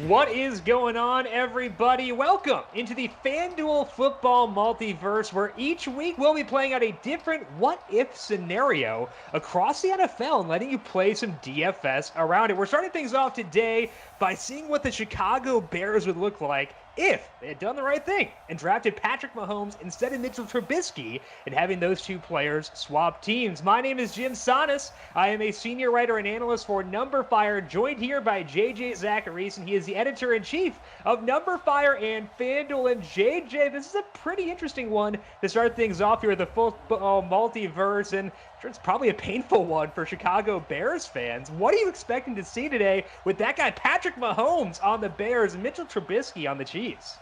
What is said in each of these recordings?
What is going on, everybody? Welcome into the FanDuel Football Multiverse, where each week we'll be playing out a different what-if scenario across the NFL and letting you play some DFS around it. We're starting things off today by seeing what the Chicago Bears would look like if they had done the right thing and drafted Patrick Mahomes instead of Mitchell Trubisky and having those two players swap teams. My name is Jim Sonis. I am a senior writer and analyst for Number Fire, joined here by JJ Zachariason. He is the editor-in-chief of Number Fire and FanDuel. And JJ, this is a pretty interesting one to start things off here with the football multiverse, and it's probably a painful one for Chicago Bears fans. What are you expecting to see today with that guy Patrick Mahomes on the Bears and Mitchell Trubisky on the Chiefs?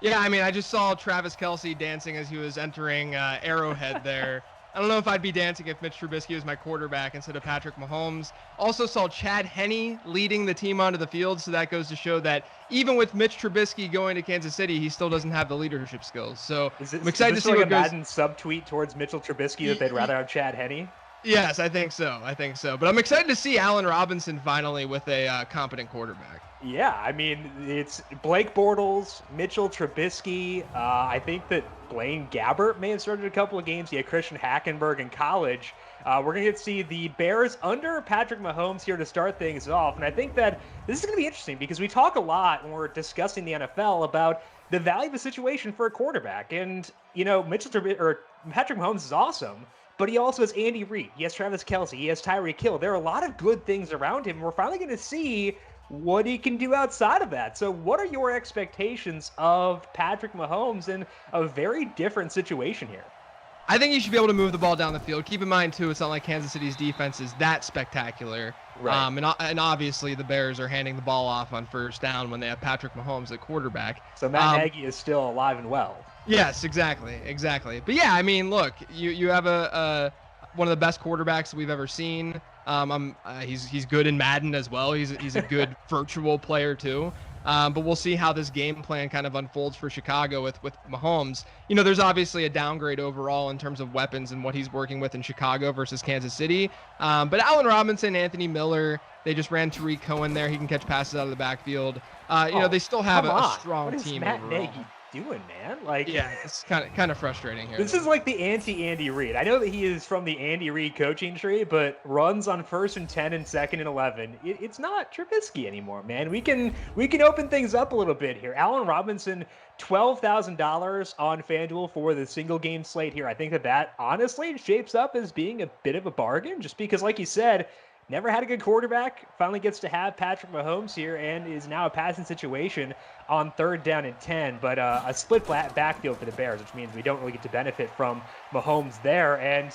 Yeah, I mean, I just saw Travis Kelce dancing as he was entering Arrowhead there. I don't know if I'd be dancing if Mitch Trubisky was my quarterback instead of Patrick Mahomes. Also saw Chad Henne leading the team onto the field, so that goes to show that even with Mitch Trubisky going to Kansas City, he still doesn't have the leadership skills. So I'm excited to see what goes. Madden subtweet towards Mitchell Trubisky that they'd rather have Chad Henne? Yes, I think so. But I'm excited to see Allen Robinson finally with a competent quarterback. Yeah, I mean, it's Blake Bortles, Mitchell Trubisky. I think that Blaine Gabbert may have started a couple of games. He had Christian Hackenberg in college. We're going to get to see the Bears under Patrick Mahomes here to start things off. And I think that this is going to be interesting because we talk a lot when we're discussing the NFL about the value of the situation for a quarterback. And, you know, Patrick Mahomes is awesome, but he also has Andy Reid. He has Travis Kelce. He has Tyreek Hill. There are a lot of good things around him. We're finally going to see what he can do outside of that. So what are your expectations of Patrick Mahomes in a very different situation here? I think he should be able to move the ball down the field. Keep in mind, too, it's not like Kansas City's defense is that spectacular. Right. And obviously the Bears are handing the ball off on first down when they have Patrick Mahomes at quarterback. So Matt Nagy is still alive and well. Yes, exactly. But yeah, I mean, look, you have one of the best quarterbacks we've ever seen. He's good in Madden as well. He's a good virtual player too. But we'll see how this game plan kind of unfolds for Chicago with Mahomes. You know, there's obviously a downgrade overall in terms of weapons and what he's working with in Chicago versus Kansas City. But Allen Robinson, Anthony Miller, they just ran Tariq Cohen there. He can catch passes out of the backfield. They still have a strong team Matt overall. Nagy doing, man? Like, yeah, it's kind of frustrating here. This is like the anti-Andy Reid. I know that he is from the Andy Reid coaching tree, but runs on 1st and 10 and 2nd and 11. It's not Trubisky anymore, man. We can open things up a little bit here. Allen Robinson, $12,000 on FanDuel for the single game slate here. I think that honestly shapes up as being a bit of a bargain, just because, like you said, never had a good quarterback, finally gets to have Patrick Mahomes here and is now a passing situation on 3rd down and 10, but a split backfield for the Bears, which means we don't really get to benefit from Mahomes there, and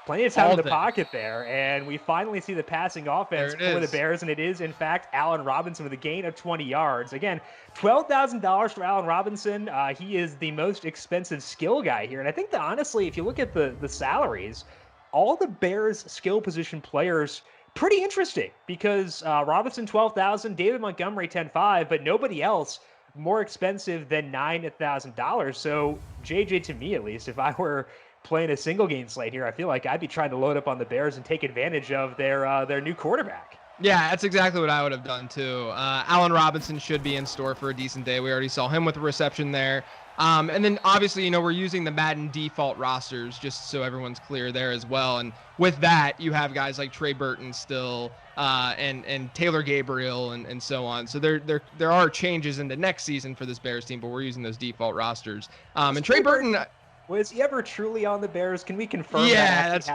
plenty of time in the pocket there, and we finally see the passing offense for the Bears, and it is, in fact, Allen Robinson with a gain of 20 yards. Again, $12,000 for Allen Robinson. He is the most expensive skill guy here, and I think that, honestly, if you look at the salaries, all the Bears skill position players pretty interesting because Robinson, $12,000, David Montgomery, $10,500, but nobody else more expensive than $9,000. So JJ, to me at least, if I were playing a single game slate here, I feel like I'd be trying to load up on the Bears and take advantage of their new quarterback. Yeah, that's exactly what I would have done too. Allen Robinson should be in store for a decent day. We already saw him with a reception there. And then obviously, you know, we're using the Madden default rosters just so everyone's clear there as well. And with that, you have guys like Trey Burton still, and Taylor Gabriel and so on. So there are changes in the next season for this Bears team, but we're using those default rosters. And Trey Burton, was he ever truly on the Bears? Can we confirm? Yeah, that's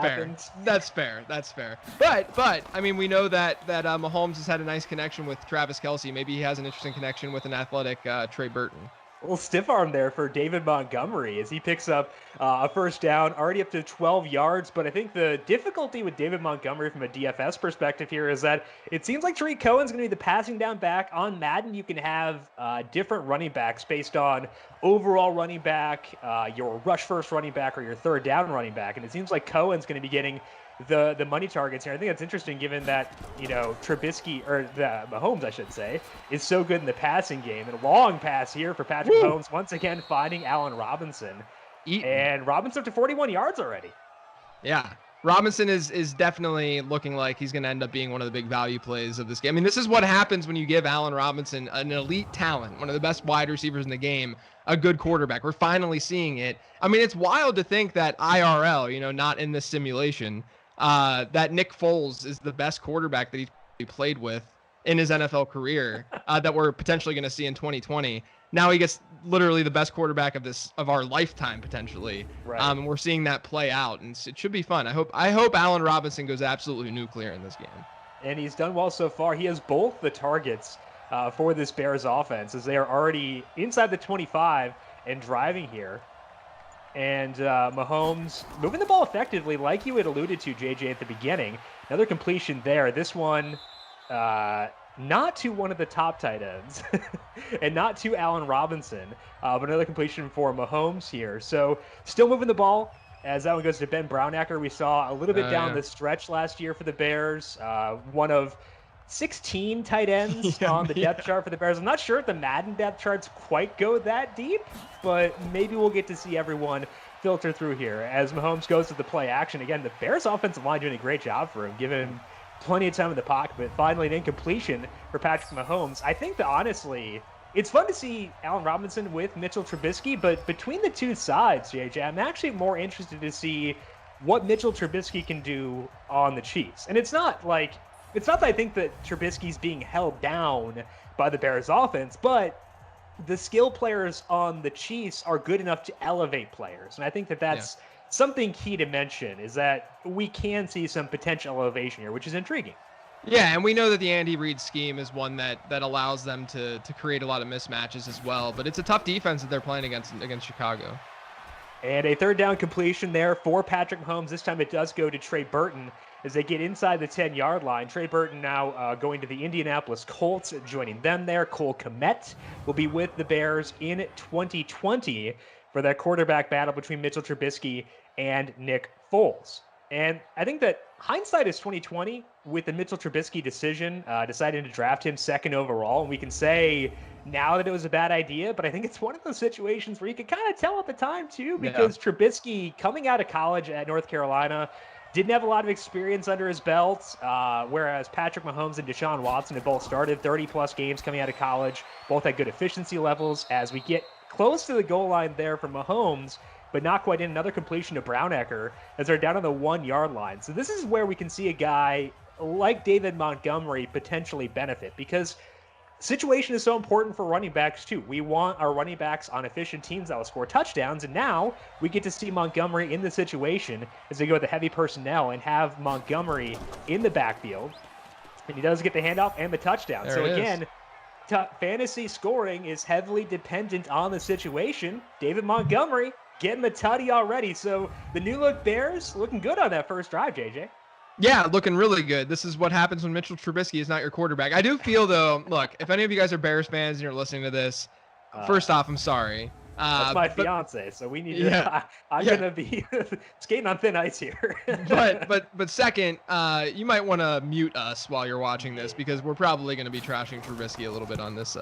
fair. That's fair. But I mean, we know that Mahomes has had a nice connection with Travis Kelce. Maybe he has an interesting connection with an athletic Trey Burton. A little stiff arm there for David Montgomery as he picks up a first down, already up to 12 yards. But I think the difficulty with David Montgomery from a DFS perspective here is that it seems like Tariq Cohen's going to be the passing down back. On Madden, you can have different running backs based on overall running back, your rush first running back, or your 3rd down running back. And it seems like Cohen's going to be getting the money targets here. I think that's interesting given that, you know, Trubisky, or Mahomes, I should say, is so good in the passing game. And a long pass here for Patrick Mahomes, once again finding Allen Robinson. And Robinson up to 41 yards already. Yeah. Robinson is definitely looking like he's going to end up being one of the big value plays of this game. I mean, this is what happens when you give Allen Robinson, an elite talent, one of the best wide receivers in the game, a good quarterback. We're finally seeing it. I mean, it's wild to think that IRL, not in this simulation, that Nick Foles is the best quarterback that he played with in his NFL career, that we're potentially going to see in 2020. Now he gets literally the best quarterback of our lifetime potentially, Right. And we're seeing that play out, and it should be fun. I hope Allen Robinson goes absolutely nuclear in this game. And he's done well so far. He has both the targets for this Bears offense, as they are already inside the 25 and driving here. And Mahomes moving the ball effectively, like you had alluded to, JJ, at the beginning. Another completion there. This one, not to one of the top tight ends and not to Allen Robinson, but another completion for Mahomes here. So still moving the ball as that one goes to Ben Brownacker. We saw a little bit down the stretch last year for the Bears, one of 16 tight ends on the depth chart for the Bears. I'm not sure if the Madden depth charts quite go that deep, but maybe we'll get to see everyone filter through here as Mahomes goes to the play action. Again, the Bears offensive line doing a great job for him, giving him plenty of time in the pocket, but finally an incompletion for Patrick Mahomes. I think that honestly, it's fun to see Allen Robinson with Mitchell Trubisky, but between the two sides, JJ, I'm actually more interested to see what Mitchell Trubisky can do on the Chiefs. And it's not that I think that Trubisky's being held down by the Bears offense, but the skill players on the Chiefs are good enough to elevate players. And I think that that's something key to mention, is that we can see some potential elevation here, which is intriguing. Yeah, and we know that the Andy Reid scheme is one that allows them to create a lot of mismatches as well. But it's a tough defense that they're playing against Chicago. And a third down completion there for Patrick Mahomes. This time it does go to Trey Burton as they get inside the 10-yard line. Trey Burton now going to the Indianapolis Colts, joining them there. Cole Kmet will be with the Bears in 2020 for that quarterback battle between Mitchell Trubisky and Nick Foles. And I think that hindsight is 2020 with the Mitchell Trubisky decision, deciding to draft him second overall. And we can say now that it was a bad idea, but I think it's one of those situations where you could kind of tell at the time too, because Trubisky, coming out of college at North Carolina, didn't have a lot of experience under his belt, whereas Patrick Mahomes and Deshaun Watson had both started 30-plus games coming out of college. Both had good efficiency levels. As we get close to the goal line there for Mahomes, but not quite in, another completion to Brownacker as they're down on the 1-yard line. So this is where we can see a guy like David Montgomery potentially benefit, because situation is so important for running backs too. We want our running backs on efficient teams that will score touchdowns, and now we get to see Montgomery in the situation as they go with the heavy personnel and have Montgomery in the backfield, and he does get the handoff and the touchdown. There so it again, fantasy scoring is heavily dependent on the situation. David Montgomery getting the tutty already. So the new look Bears looking good on that first drive, JJ. Yeah, looking really good. This is what happens when Mitchell Trubisky is not your quarterback. I do feel, though, look, if any of you guys are Bears fans and you're listening to this, first off, I'm sorry. That's my fiance, so we need to. I'm gonna be skating on thin ice here. but second, you might want to mute us while you're watching this, because we're probably going to be trashing Trubisky a little bit on this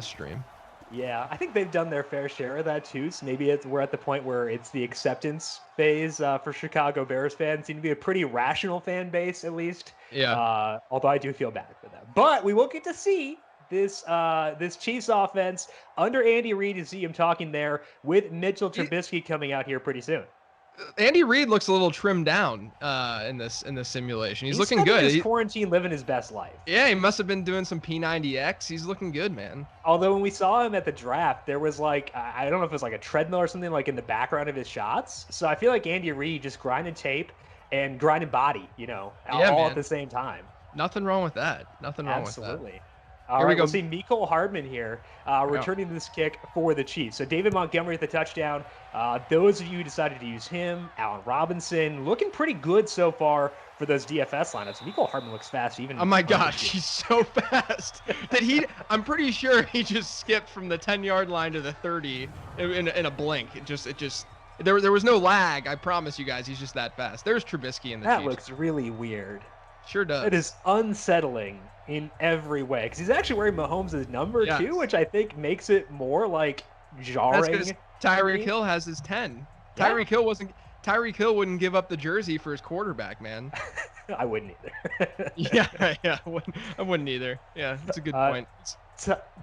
stream. Yeah, I think they've done their fair share of that too. So maybe we're at the point where it's the acceptance phase for Chicago Bears fans. Seem to be a pretty rational fan base, at least. Yeah. Although I do feel bad for them, but we will get to see this Chiefs offense under Andy Reid. You see him talking there with Mitchell Trubisky coming out here pretty soon. Andy Reid looks a little trimmed down in this simulation. He's looking good. He's quarantine, living his best life. Yeah, he must have been doing some P90X. He's looking good, man. Although when we saw him at the draft, there was I don't know if it was like a treadmill or something in the background of his shots. So I feel like Andy Reid just grinding tape and grinding body, all at the same time. Nothing wrong with that. Absolutely. All right, we'll see Mecole Hardman here returning this kick for the Chiefs. So David Montgomery at the touchdown. Those of you who decided to use him, Allen Robinson, looking pretty good so far for those DFS lineups. Mecole Hardman looks fast even. Oh my gosh, he's so fast. I'm pretty sure he just skipped from the 10-yard line to the 30 in a blink. There was no lag. I promise you guys, he's just that fast. There's Trubisky in the Chiefs. That looks really weird. Sure does. It is unsettling in every way, because he's actually wearing Mahomes' number too, which I think makes it more jarring. That's because Tyreek Hill has his 10. Tyreek Hill Tyreek Hill wouldn't give up the jersey for his quarterback, man. I wouldn't either. yeah, I wouldn't either. Yeah, that's a good point.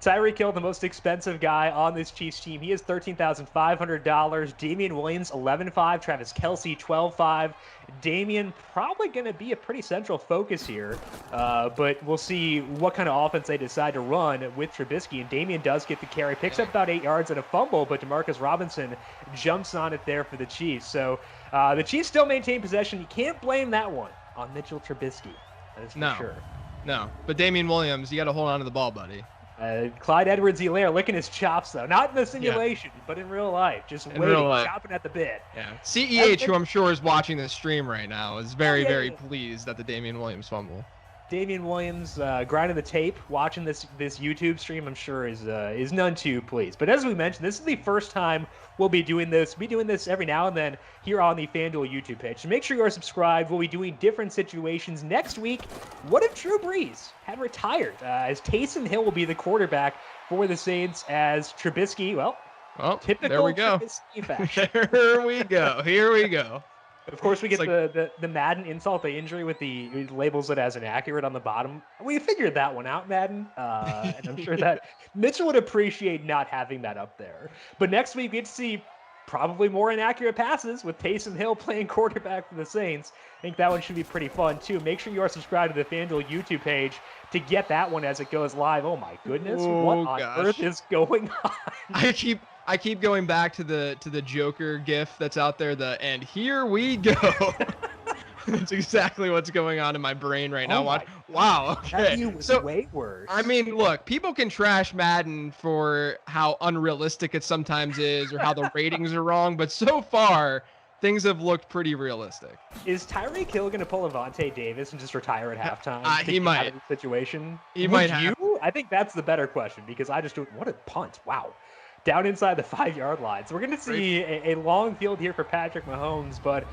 Tyreek Hill, the most expensive guy on this Chiefs team. He is $13,500. Damian Williams, 11.5. Travis Kelce, 12.5. Damian probably going to be a pretty central focus here, but we'll see what kind of offense they decide to run with Trubisky. And Damian does get the carry, picks up about 8 yards and a fumble, but Demarcus Robinson jumps on it there for the Chiefs. So the Chiefs still maintain possession. You can't blame that one on Mitchell Trubisky. That is for sure. No, but Damian Williams, you got to hold on to the ball, buddy. Clyde Edwards-Helaire licking his chops, though. Not in the simulation, but in real life. Just waiting, chopping at the bit. Yeah. CEH, who I'm sure is watching this stream right now, is very, very pleased at the Damian Williams fumble. Damian Williams grinding the tape, watching this YouTube stream, I'm sure is none too pleased. But as we mentioned, this is the first time we'll be doing this. We'll be doing this every now and then here on the FanDuel YouTube page. So make sure you are subscribed. We'll be doing different situations. Next week, what if Drew Brees had retired? As Taysom Hill will be the quarterback for the Saints, as Trubisky, well typical there we go. Trubisky fashion. Here we go. Of course, we get the Madden insult to injury with it labels it as inaccurate on the bottom. We figured that one out, Madden, and I'm sure that Mitchell would appreciate not having that up there. But next week, we get to see probably more inaccurate passes with Taysom Hill playing quarterback for the Saints. I think that one should be pretty fun, too. Make sure you are subscribed to the FanDuel YouTube page to get that one as it goes live. Oh, my goodness. What on earth is going on? I keep going back to the Joker gif that's out there, and here we go. That's exactly what's going on in my brain right now. Wow. Okay. That was way worse. I mean, look, people can trash Madden for how unrealistic it sometimes is or how the ratings are wrong, but so far things have looked pretty realistic. Is Tyreek Hill going to pull Avonte Davis and just retire at halftime? He might. Out of the situation. He might. I think that's the better question, because what a punt! Wow. Down inside the 5-yard line. So we're going to see a long field here for Patrick Mahomes, but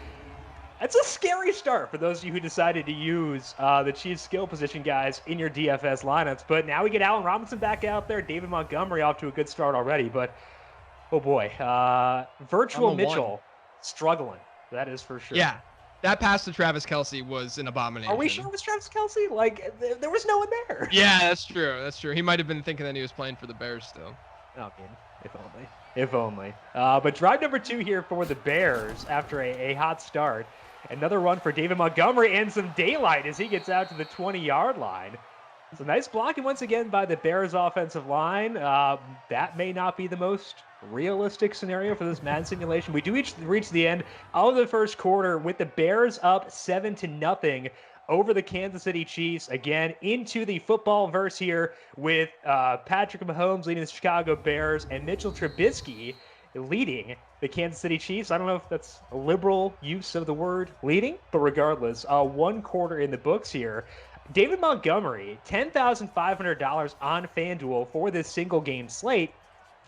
it's a scary start for those of you who decided to use the Chiefs skill position guys in your DFS lineups. But now we get Allen Robinson back out there, David Montgomery off to a good start already, but oh boy, Virtual Mitchell struggling. That is for sure. Yeah. That pass to Travis Kelce was an abomination. Are we sure it was Travis Kelce? Like, there was no one there. Yeah, that's true. He might have been thinking that he was playing for the Bears still. Oh, man. If only. But drive number 2 here for the Bears after a hot start. Another run for David Montgomery and some daylight as he gets out to the 20-yard line. So nice blocking once again by the Bears offensive line. That may not be the most realistic scenario for this Madden simulation. We do reach the end of the first quarter with the Bears up 7-0 over the Kansas City Chiefs. Again, into the football verse here with Patrick Mahomes leading the Chicago Bears and Mitchell Trubisky leading the Kansas City Chiefs. I don't know if that's a liberal use of the word leading, but regardless, 1 quarter in the books here. David Montgomery, $10,500 on FanDuel for this single game slate.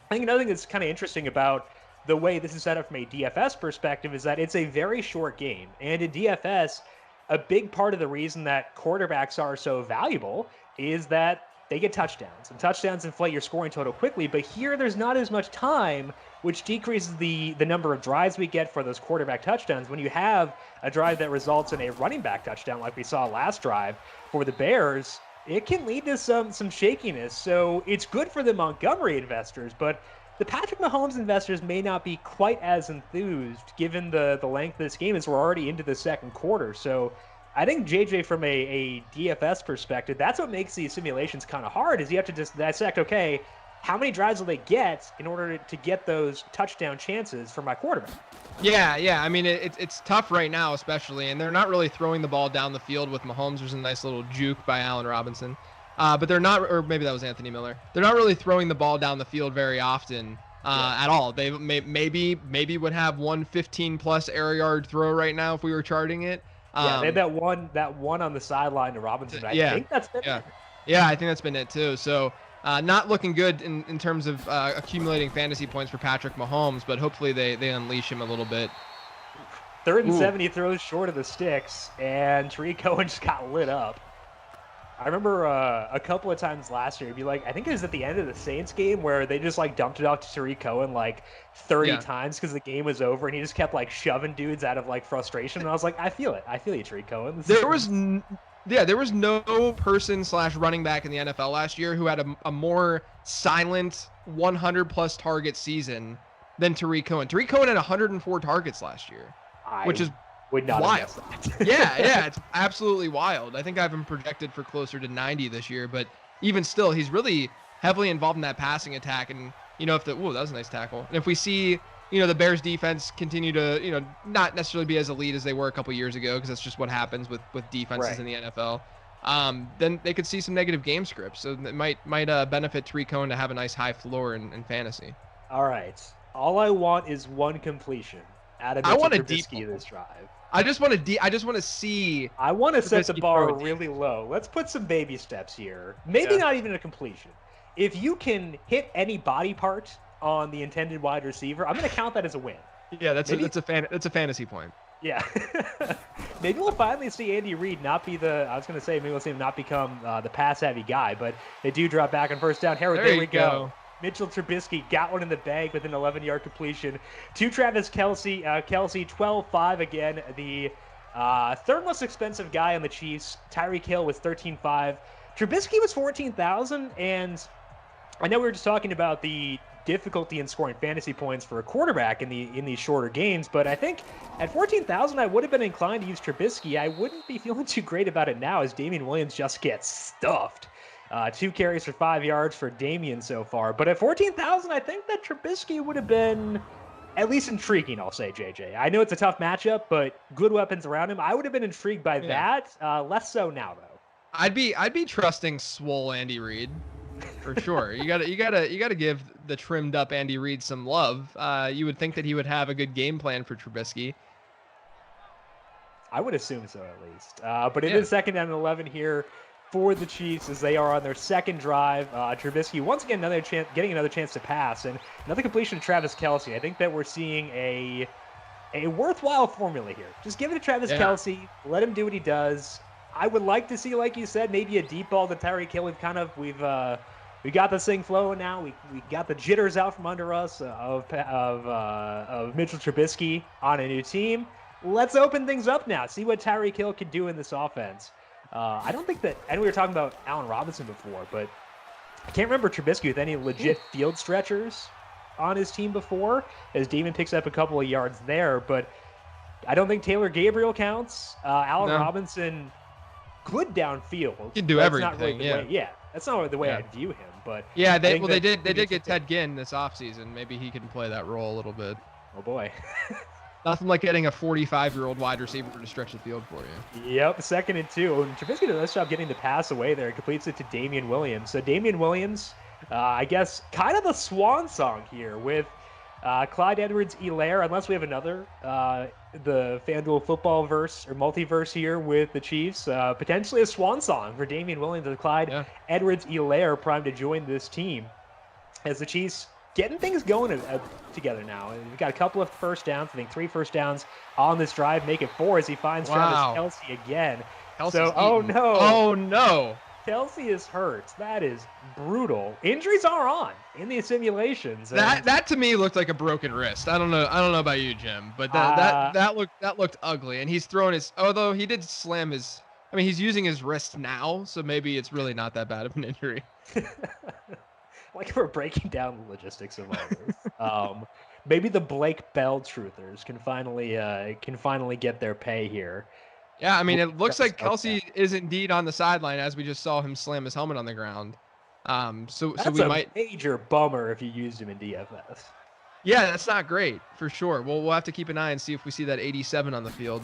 I think another thing that's kind of interesting about the way this is set up from a DFS perspective is that it's a very short game. And in DFS, a big part of the reason that quarterbacks are so valuable is that they get touchdowns, and touchdowns inflate your scoring total quickly. But here, there's not as much time, which decreases the number of drives we get for those quarterback touchdowns. When you have a drive that results in a running back touchdown, like we saw last drive for the Bears, it can lead to some shakiness. So it's good for the Montgomery investors, but the Patrick Mahomes investors may not be quite as enthused given the length of this game, as we're already into the second quarter. So I think, JJ, from a DFS perspective, that's what makes these simulations kind of hard, is you have to just dissect, okay, how many drives will they get in order to get those touchdown chances for my quarterback? Yeah. I mean, it's tough right now, especially, and they're not really throwing the ball down the field with Mahomes. There's a nice little juke by Allen Robinson. But they're not, or maybe that was Anthony Miller. They're not really throwing the ball down the field very often at all. They maybe would have 115+ air yard throw right now if we were charting it. They had that one on the sideline to Robinson. I think that's been it. Yeah, I think that's been it too. So not looking good in terms of accumulating fantasy points for Patrick Mahomes, but hopefully they unleash him a little bit. 3rd and 7, he throws short of the sticks, and Tariq Cohen just got lit up. I remember a couple of times last year, it'd be like, I think it was at the end of the Saints game where they just like dumped it off to Tariq Cohen like 30 times because the game was over and he just kept like shoving dudes out of like frustration. And I was like, I feel it. I feel you, Tariq Cohen. There was no person/running back in the NFL last year who had a more silent 100+ target season than Tariq Cohen. Tariq Cohen had 104 targets last year, which is would not wild. Have guessed that. yeah, it's absolutely wild. I think I have him projected for closer to 90 this year, but even still, he's really heavily involved in that passing attack. And, if that was a nice tackle. And if we see, the Bears defense continue to, not necessarily be as elite as they were a couple years ago, because that's just what happens with defenses in the NFL, then they could see some negative game scripts. So it might benefit Tariq Cohen to have a nice high floor in fantasy. All right. All I want is one completion out of Trubisky this drive. I just want to see. I want to set the bar really low. Let's put some baby steps here. Maybe not even a completion. If you can hit any body part on the intended wide receiver, I'm going to count that as a win. Yeah, that's a fantasy point. Yeah. Maybe we'll finally see Andy Reid not be maybe we'll see him not become the pass-heavy guy, but they do drop back on first down. There we go. Mitchell Trubisky got one in the bag with an 11-yard completion to Travis Kelce. Kelce 12-5 again. The third most expensive guy on the Chiefs. Tyreek Hill was 13-5. Trubisky was 14,000, and I know we were just talking about the difficulty in scoring fantasy points for a quarterback in these shorter games, but I think at 14,000 I would have been inclined to use Trubisky. I wouldn't be feeling too great about it now as Damian Williams just gets stuffed. 2 carries for 5 yards for Damian so far. But at 14,000, I think that Trubisky would have been at least intriguing, I'll say, JJ. I know it's a tough matchup, but good weapons around him. I would have been intrigued by that. Less so now, though. I'd be trusting swole Andy Reid for sure. You gotta give the trimmed up Andy Reid some love. You would think that he would have a good game plan for Trubisky. I would assume so, at least. But it is second down and 11 here for the Chiefs as they are on their second drive. Trubisky once again getting another chance to pass, and another completion to Travis Kelce. I think that we're seeing a worthwhile formula here. Just give it to Travis Kelce, let him do what he does. I would like to see, like you said, maybe a deep ball to Tyreek Hill. We got this thing flowing now. We got the jitters out from under us of Mitchell Trubisky on a new team. Let's open things up now. See what Tyreek Hill can do in this offense. I know we were talking about Allen Robinson before, but I can't remember Trubisky with any legit field stretchers on his team before, as Damon picks up a couple of yards there, but I don't think Taylor Gabriel counts. Allen Robinson, good downfield. He can do everything. Not really that's not the way I view him, but they did get Ted Ginn this offseason. Maybe he can play that role a little bit. Oh boy. Nothing like getting a 45-year-old wide receiver to stretch the field for you. Yep, 2nd and 2. And Trubisky does a nice job getting the pass away there. Completes it to Damian Williams. So Damian Williams, I guess, kind of the swan song here with Clyde Edwards-Helaire, unless we have another, the FanDuel football verse or multiverse here with the Chiefs. Potentially a swan song for Damian Williams and Clyde Edwards-Helaire primed to join this team as the Chiefs getting things going together now. We've got a couple of first downs. I think 3 first downs on this drive. Make it 4 as he finds Travis Kelce again. Oh no. Kelce is hurt. That is brutal. Injuries are on in these simulations. That to me looked like a broken wrist. I don't know about you, Jim, but that looked ugly. And he's throwing although he did slam his. I mean, he's using his wrist now, so maybe it's really not that bad of an injury. Like if we're breaking down the logistics of all this. Maybe the Blake Bell truthers can finally get their pay here. Yeah, I mean, it looks like Kelce is indeed on the sideline as we just saw him slam his helmet on the ground. So we might major bummer if you used him in DFS. Yeah, that's not great for sure. We'll have to keep an eye and see if we see that 87 on the field.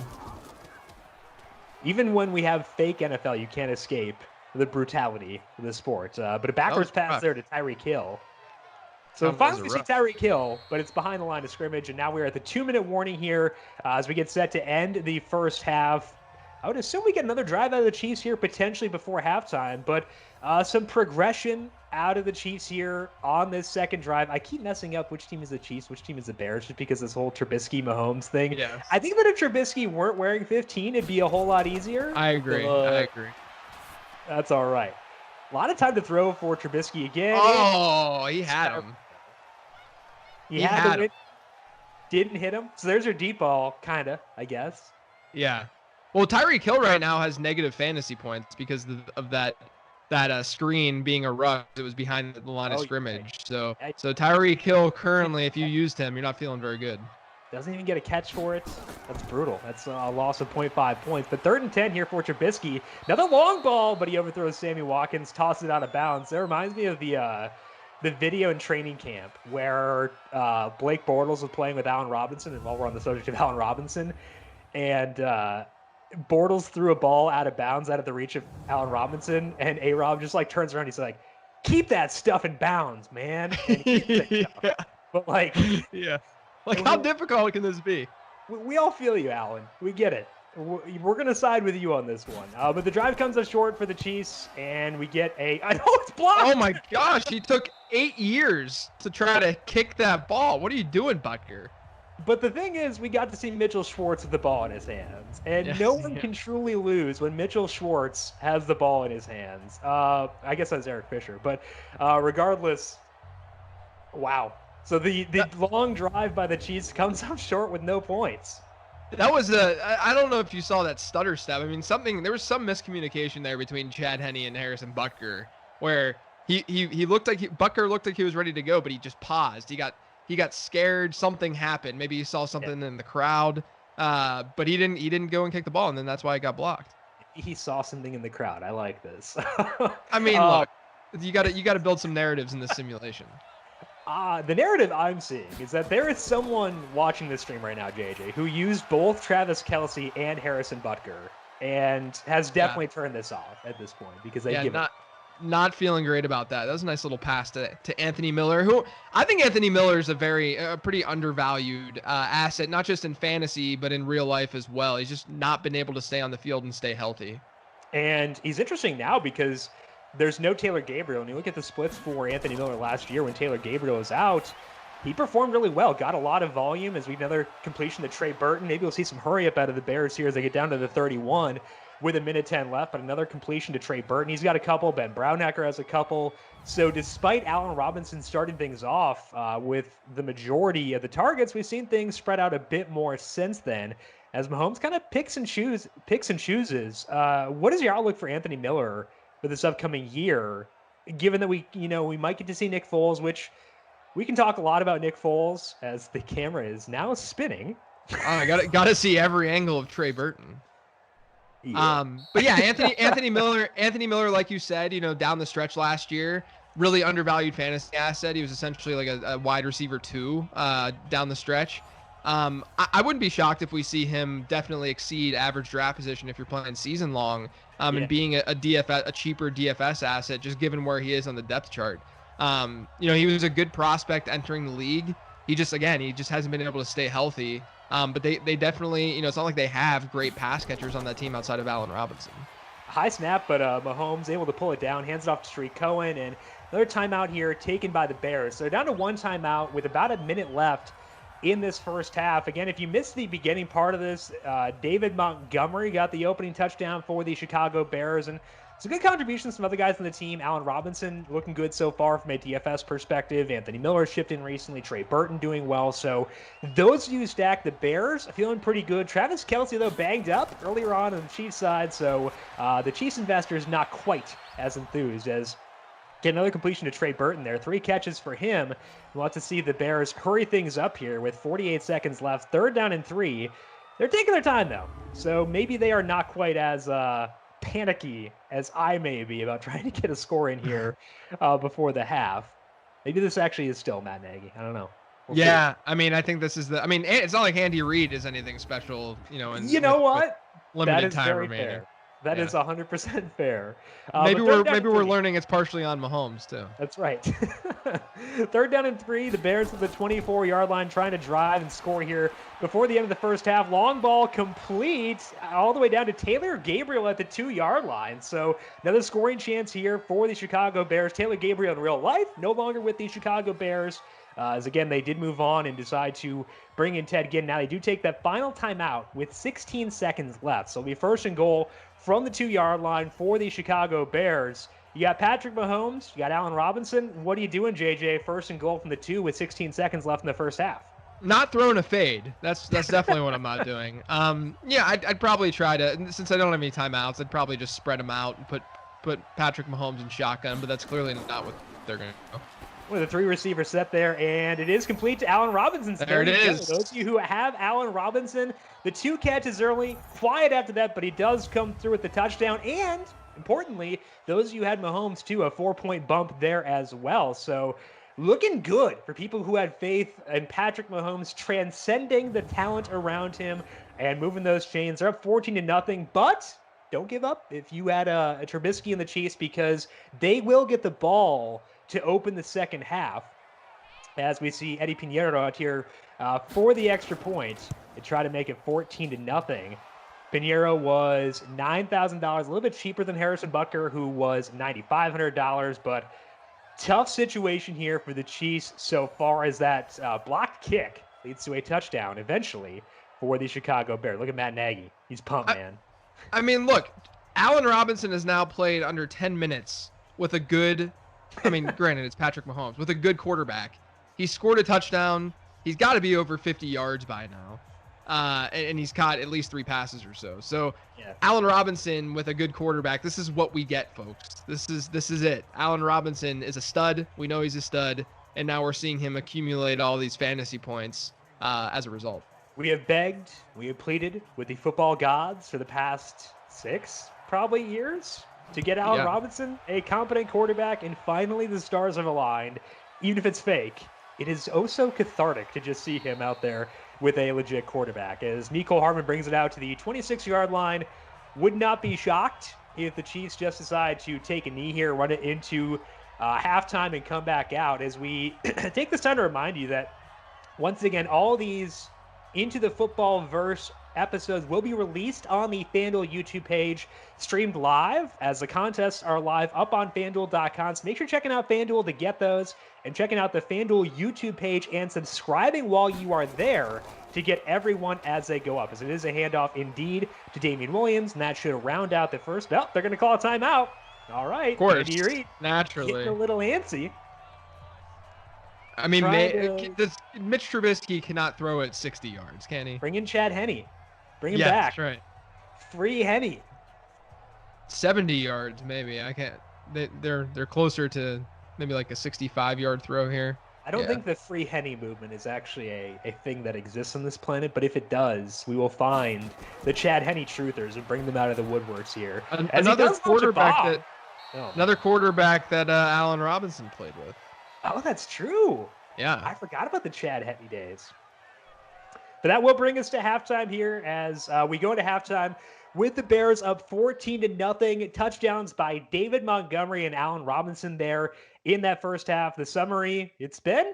Even when we have fake NFL, you can't escape the brutality of the sport. But a backwards pass there to Tyreek Hill. So finally we see Tyreek Hill, but it's behind the line of scrimmage, and now we're at the 2-minute warning here as we get set to end the first half. I would assume we get another drive out of the Chiefs here, potentially before halftime, but some progression out of the Chiefs here on this second drive. I keep messing up which team is the Chiefs, which team is the Bears, just because this whole Trubisky-Mahomes thing. Yes. I think that if Trubisky weren't wearing 15, it'd be a whole lot easier. I agree. That's all right. A lot of time to throw for Trubisky again. Oh, he had him. He had him. Didn't hit him. So there's your deep ball, kind of, I guess. Yeah. Well, Tyreek Hill right now has negative fantasy points because of that screen being a rush. It was behind the line of scrimmage. So Tyreek Hill currently, if you used him, you're not feeling very good. Doesn't even get a catch for it. That's brutal. That's a loss of 0.5 points. But 3rd and 10 here for Trubisky. Another long ball, but he overthrows Sammy Watkins, tosses it out of bounds. That reminds me of the video in training camp where Blake Bortles was playing with Allen Robinson, and while we're on the subject of Allen Robinson, and Bortles threw a ball out of bounds out of the reach of Allen Robinson, and A-Rob just like turns around. He's like, "Keep that stuff in bounds, man." And yeah. But like, yeah. Like, how difficult can this be? We all feel you, Alan. We get it. We're going to side with you on this one. But the drive comes up short for the Chiefs, and we get I know it's blocked. Oh, my gosh. He took 8 years to try to kick that ball. What are you doing, Butker? But the thing is, we got to see Mitchell Schwartz with the ball in his hands. And no one can truly lose when Mitchell Schwartz has the ball in his hands. I guess that's Eric Fisher. But regardless, wow. So the long drive by the Chiefs comes up short with no points. That was I don't know if you saw that stutter step. I mean, there was some miscommunication there between Chad Henne and Harrison Butker, where he looked like Butker looked like he was ready to go, but he just paused. He got scared. Something happened. Maybe he saw something in the crowd, but he didn't go and kick the ball, and then that's why it got blocked. He saw something in the crowd. I like this. I mean, look, you got to build some narratives in this simulation. The narrative I'm seeing is that there is someone watching this stream right now, JJ, who used both Travis Kelce and Harrison Butker and has definitely turned this off at this point because they give not feeling great about that. That was a nice little pass to Anthony Miller, who I think Anthony Miller is a pretty undervalued asset, not just in fantasy, but in real life as well. He's just not been able to stay on the field and stay healthy. And he's interesting now because there's no Taylor Gabriel. And you look at the splits for Anthony Miller last year when Taylor Gabriel was out, he performed really well, got a lot of volume as we have another completion to Trey Burton. Maybe we'll see some hurry up out of the Bears here as they get down to the 31 with 1:10 left, but another completion to Trey Burton. He's got a couple. Ben Brownacker has a couple. So despite Allen Robinson starting things off with the majority of the targets, we've seen things spread out a bit more since then as Mahomes kind of picks and chooses. What is your outlook for Anthony Miller for this upcoming year, given that we might get to see Nick Foles, which we can talk a lot about Nick Foles as the camera is now spinning. I got to see every angle of Trey Burton. Yeah. But yeah, Anthony Miller, like you said, down the stretch last year, really undervalued fantasy asset. He was essentially like a wide receiver 2 down the stretch. I wouldn't be shocked if we see him definitely exceed average draft position if you're playing season long, and being a cheaper DFS asset, just given where he is on the depth chart. He was a good prospect entering the league. He just hasn't been able to stay healthy. But they definitely, it's not like they have great pass catchers on that team outside of Allen Robinson. High snap, but Mahomes able to pull it down, hands it off to Tariq Cohen, and another timeout here taken by the Bears. So down to one timeout with about a minute left in this first half. Again, if you missed the beginning part of this, David Montgomery got the opening touchdown for the Chicago Bears, and some good contributions from other guys on the team. Allen Robinson looking good so far from a DFS perspective. Anthony Miller shipped in recently. Trey Burton doing well. So those of you who stack the Bears feeling pretty good. Travis Kelce, though, banged up earlier on the Chiefs side. So the Chiefs investors not quite as enthused as get another completion to Trey Burton there. 3 catches for him. We'll have to see the Bears hurry things up here with 48 seconds left. 3rd down and 3. They're taking their time, though. So maybe they are not quite as panicky as I may be about trying to get a score in here before the half. Maybe this actually is still Matt Nagy. I don't know. We'll see. I mean, I think this is it's not like Andy Reid is anything special, and you know what? Limited time remaining. Fair. That is 100% fair. Maybe we're learning it's partially on Mahomes too. That's right. 3rd down and 3. The Bears at the 24-yard line trying to drive and score here before the end of the first half. Long ball complete all the way down to Taylor Gabriel at the 2-yard line. So another scoring chance here for the Chicago Bears. Taylor Gabriel in real life, no longer with the Chicago Bears. As again, they did move on and decide to bring in Ted Ginn. Now they do take that final timeout with 16 seconds left. So it'll be 1st and goal from the 2-yard line for the Chicago Bears. You got Patrick Mahomes, you got Allen Robinson. What are you doing, JJ? First and goal from the 2 with 16 seconds left in the first half. Not throwing a fade. That's definitely what I'm not doing. Yeah, I'd probably try to, since I don't have any timeouts, I'd probably just spread them out and put Patrick Mahomes in shotgun, but that's clearly not what they're going to do. With a 3-receiver set there, and it is complete to Allen Robinson. There it is. Those of you who have Allen Robinson, the 2 catches early, quiet after that, but he does come through with the touchdown. And importantly, those of you who had Mahomes too, a 4-point bump there as well. So looking good for people who had faith in Patrick Mahomes transcending the talent around him and moving those chains. They're up 14-0, but don't give up if you had a Trubisky in the Chiefs, because they will get the ball to open the second half, as we see Eddie Pinheiro out here for the extra point to try to make it 14-0. Pinheiro was $9,000, a little bit cheaper than Harrison Butker, who was $9,500, but tough situation here for the Chiefs so far as that blocked kick leads to a touchdown eventually for the Chicago Bears. Look at Matt Nagy. He's pumped, man. I mean, look, Allen Robinson has now played under 10 minutes with a good, I mean, granted, it's Patrick Mahomes, with a good quarterback. He scored a touchdown. He's got to be over 50 yards by now. And he's caught at least 3 passes or so. So yeah. Allen Robinson with a good quarterback, this is what we get, folks. This is it. Allen Robinson is a stud. We know he's a stud. And now we're seeing him accumulate all these fantasy points as a result. We have begged, we have pleaded with the football gods for the past 6 probably years to get Allen Robinson, a competent quarterback, and finally the stars have aligned. Even if it's fake, it is oh so cathartic to just see him out there with a legit quarterback. As Mecole Hardman brings it out to the 26-yard line, would not be shocked if the Chiefs just decide to take a knee here, run it into halftime, and come back out. As we take this time to remind you that, once again, all these Into the Football Verse episodes will be released on the FanDuel YouTube page, streamed live, as the contests are live up on FanDuel.com. So make sure you're checking out FanDuel to get those, and checking out the FanDuel YouTube page and subscribing while you are there to get everyone as they go up, as it is a handoff indeed to Damian Williams, and that should round out the first. Oh, they're going to call a timeout. All right. Of course. Andy Reid naturally. Getting a little antsy. I mean, Mitch Trubisky cannot throw it 60 yards, can he? Bring in Chad Henne. Bring him back. That's right. Free Henne. 70 yards, maybe. I can't. They're closer to maybe like a 65-yard throw here. I don't think the free Henne movement is actually a thing that exists on this planet, but if it does, we will find the Chad Henne truthers and bring them out of the woodworks here. Another quarterback that Allen Robinson played with. Oh, that's true. Yeah. I forgot about the Chad Henne days. But that will bring us to halftime here, as we go into halftime with the Bears up 14-0. Touchdowns by David Montgomery and Allen Robinson there in that first half. The summary, it's been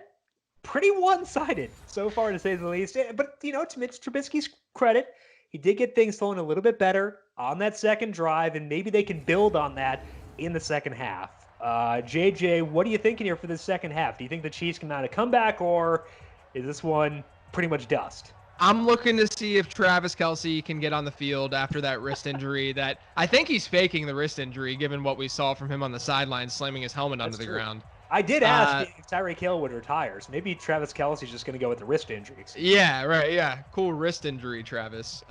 pretty one-sided so far, to say the least. But, to Mitch Trubisky's credit, he did get things flowing a little bit better on that second drive, and maybe they can build on that in the second half. JJ, what are you thinking here for the second half? Do you think the Chiefs can mount a comeback, or is this one pretty much dust? I'm looking to see if Travis Kelce can get on the field after that wrist injury. That I think he's faking the wrist injury, given what we saw from him on the sideline slamming his helmet onto the ground. I did ask if Tyreek Hill would retire, so maybe Travis Kelce's just going to go with the wrist injury. Yeah, right. Yeah, cool wrist injury, Travis.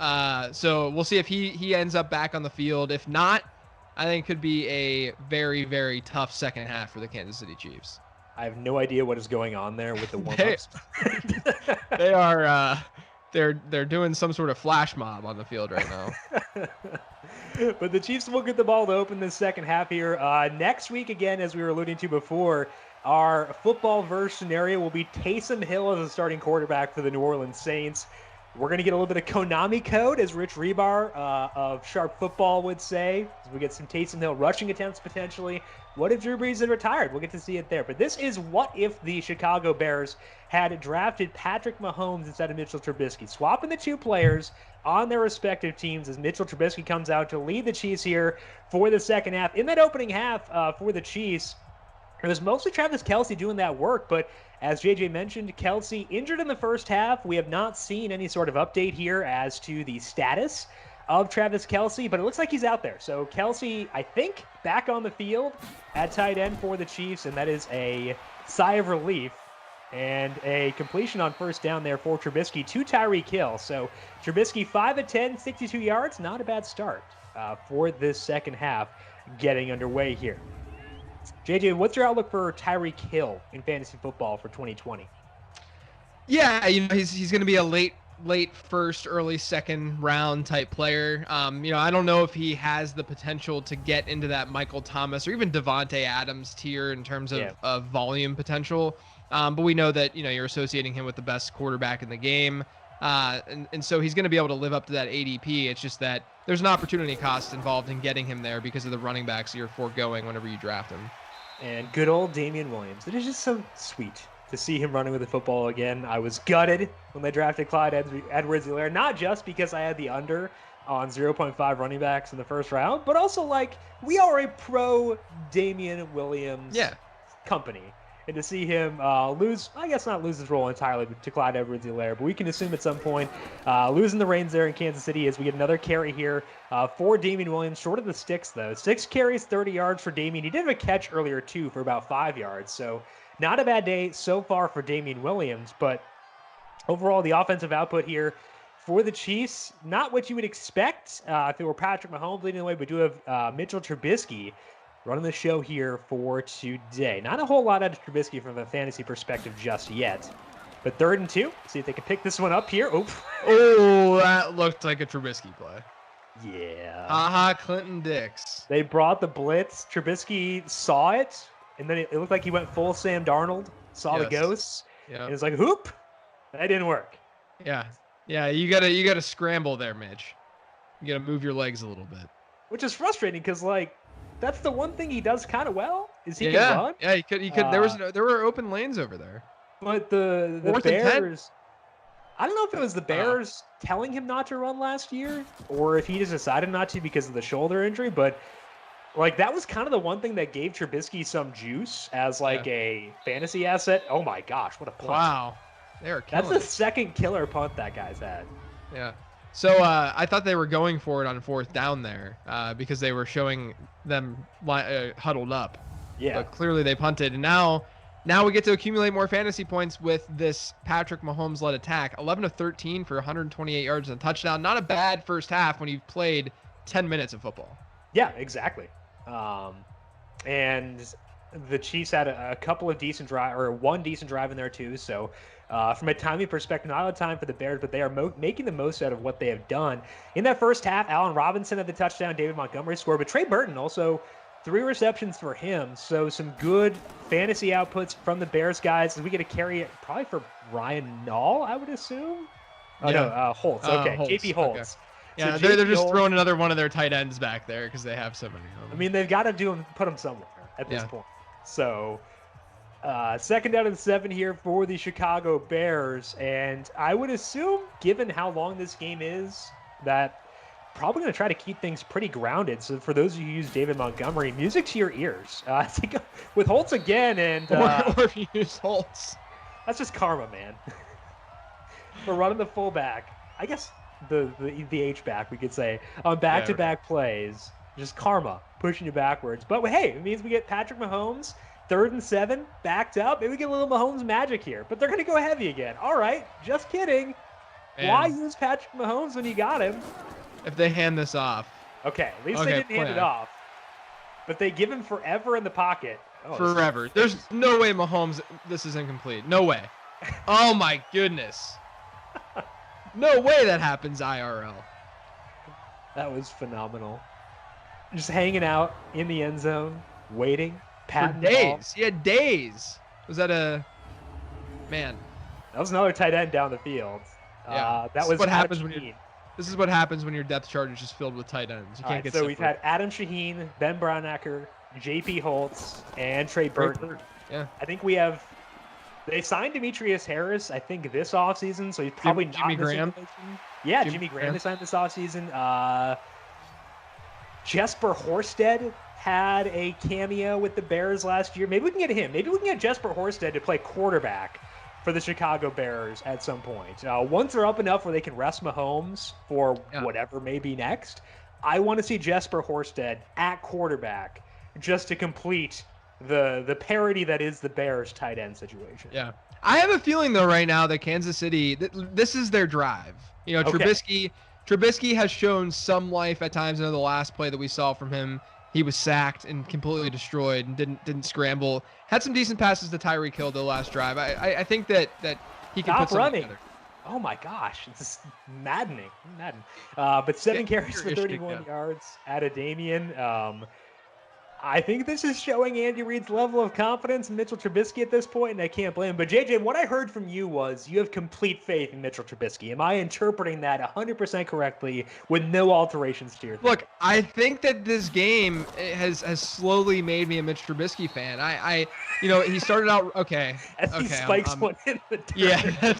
So we'll see if he ends up back on the field. If not, I think it could be a very, very tough second half for the Kansas City Chiefs. I have no idea what is going on there with the warm-ups. They are they're doing some sort of flash mob on the field right now. But the Chiefs will get the ball to open the second half here. Next week, again, as we were alluding to before, our football verse scenario will be Taysom Hill as a starting quarterback for the New Orleans Saints. We're going to get a little bit of Konami code, as Rich Rebar of Sharp Football would say. As we get some Taysom Hill rushing attempts potentially. What if Drew Brees had retired? We'll get to see it there. But this is what if the Chicago Bears had drafted Patrick Mahomes instead of Mitchell Trubisky. Swapping the two players on their respective teams as Mitchell Trubisky comes out to lead the Chiefs here for the second half. In that opening half for the Chiefs, it was mostly Travis Kelce doing that work, but as JJ mentioned, Kelce injured in the first half. We have not seen any sort of update here as to the status of Travis Kelce, but it looks like he's out there. So Kelce, I think, back on the field at tight end for the Chiefs, and that is a sigh of relief. And a completion on first down there for Trubisky to Tyreek Hill. So Trubisky 5 of 10, 62 yards. Not a bad start for this second half getting underway here. JJ, what's your outlook for Tyreek Hill in fantasy football for 2020? Yeah, he's going to be a late first, early second round type player. I don't know if he has the potential to get into that Michael Thomas or even Devontae Adams tier in terms of volume potential. But we know that, you're associating him with the best quarterback in the game. And so he's going to be able to live up to that ADP. It's just that there's an opportunity cost involved in getting him there because of the running backs you're foregoing whenever you draft him. And good old Damian Williams. It is just so sweet to see him running with the football again. I was gutted when they drafted Clyde Edwards-Helaire, not just because I had the under on 0.5 running backs in the first round, but also we are a pro Damian Williams company. And to see him not lose his role entirely to Clyde Edwards-Helaire, but we can assume at some point losing the reins there in Kansas City as we get another carry here for Damian Williams, short of the sticks though. 6 carries, 30 yards for Damian. He did have a catch earlier too for about 5 yards, so not a bad day so far for Damian Williams, but overall the offensive output here for the Chiefs, not what you would expect if it were Patrick Mahomes leading the way, but do have Mitchell Trubisky running the show here for today. Not a whole lot out of Trubisky from a fantasy perspective just yet. But 3rd and 2. See if they can pick this one up here. Oh, that looked like a Trubisky play. Yeah. Clinton Dix. They brought the blitz. Trubisky saw it, and then it looked like he went full Sam Darnold, saw the ghosts, and it's like, hoop. That didn't work. Yeah. Yeah, you gotta scramble there, Mitch. You gotta move your legs a little bit. Which is frustrating because, that's the one thing he does kind of well is he can run. Yeah, he could. There were open lanes over there. But the Bears, I don't know if it was the Bears telling him not to run last year or if he just decided not to because of the shoulder injury. But that was kind of the one thing that gave Trubisky some juice as a fantasy asset. Oh my gosh, what a punt! Wow, that's the second killer punt that guy's had. Yeah. So I thought they were going for it on 4th down there because they were showing them huddled up. Yeah. But clearly they punted. And now we get to accumulate more fantasy points with this Patrick Mahomes-led attack. 11 of 13 for 128 yards and a touchdown. Not a bad first half when you've played 10 minutes of football. Yeah, exactly. And the Chiefs had a couple of decent drive, or one decent drive in there too. So from a timing perspective, not a lot of time for the Bears, but they are making the most out of what they have done. In that first half, Allen Robinson had the touchdown, David Montgomery scored, but Trey Burton also 3 receptions for him. So some good fantasy outputs from the Bears guys. We get a carry probably for Ryan Nall, I would assume. Oh, no, Holtz. Okay, Holtz. JP Holtz. Okay. Yeah, so they're just throwing another one of their tight ends back there because they have so many of them. I mean, they've got to put them somewhere at this point. So 2nd down and 7 here for the Chicago Bears. And I would assume, given how long this game is, that probably going to try to keep things pretty grounded. So for those of you who use David Montgomery, music to your ears. I think with Holtz again and or if you use Holtz. That's just karma, man. We're running the fullback. I guess the H-back, we could say, on back-to-back plays. Just karma pushing you backwards. But hey, it means we get Patrick Mahomes, 3rd and 7, backed up. Maybe we get a little Mahomes magic here. But they're going to go heavy again. All right, just kidding. Man. Why use Patrick Mahomes when you got him? If they hand this off. Okay, at least they didn't hand it off. But they give him forever in the pocket. Oh, forever. There's no way Mahomes, this is incomplete. No way. Oh my goodness. No way that happens IRL. That was phenomenal. Just hanging out in the end zone, waiting, patting for days. He had days. Was that a man? That was another tight end down the field. Yeah. That was what happens when you. This is what happens when your depth chart is just filled with tight ends. You can't get. So we've had Adam Shaheen, Ben Braunecker, J.P. Holtz, and Trey Burton. Yeah. I think we have. They signed Demetrius Harris, I think, this offseason, so he's probably not Jimmy Graham. Yeah, Jimmy Graham they signed this offseason. Jesper Horsted had a cameo with the Bears last year. Maybe we can get him. Maybe we can get Jesper Horsted to play quarterback for the Chicago Bears at some point. Once they're up enough where they can rest Mahomes for whatever may be next, I want to see Jesper Horsted at quarterback just to complete the parody that is the Bears tight end situation. Yeah. I have a feeling, though, right now that Kansas City, this is their drive. You know, Trubisky has shown some life at times. In the last play that we saw from him, he was sacked and completely destroyed and didn't scramble. Had some decent passes to Tyreek Hill the last drive. I think that he can put something together. Oh my gosh, it's maddening. But 7 carries for 31 yards out of Damian. I think this is showing Andy Reid's level of confidence in Mitchell Trubisky at this point, and I can't blame him. But JJ, what I heard from you was you have complete faith in Mitchell Trubisky. Am I interpreting that 100% correctly with no alterations to your thing? Look, I think that this game has slowly made me a Mitch Trubisky fan. He started out okay. He spikes one in the dirt. Yeah,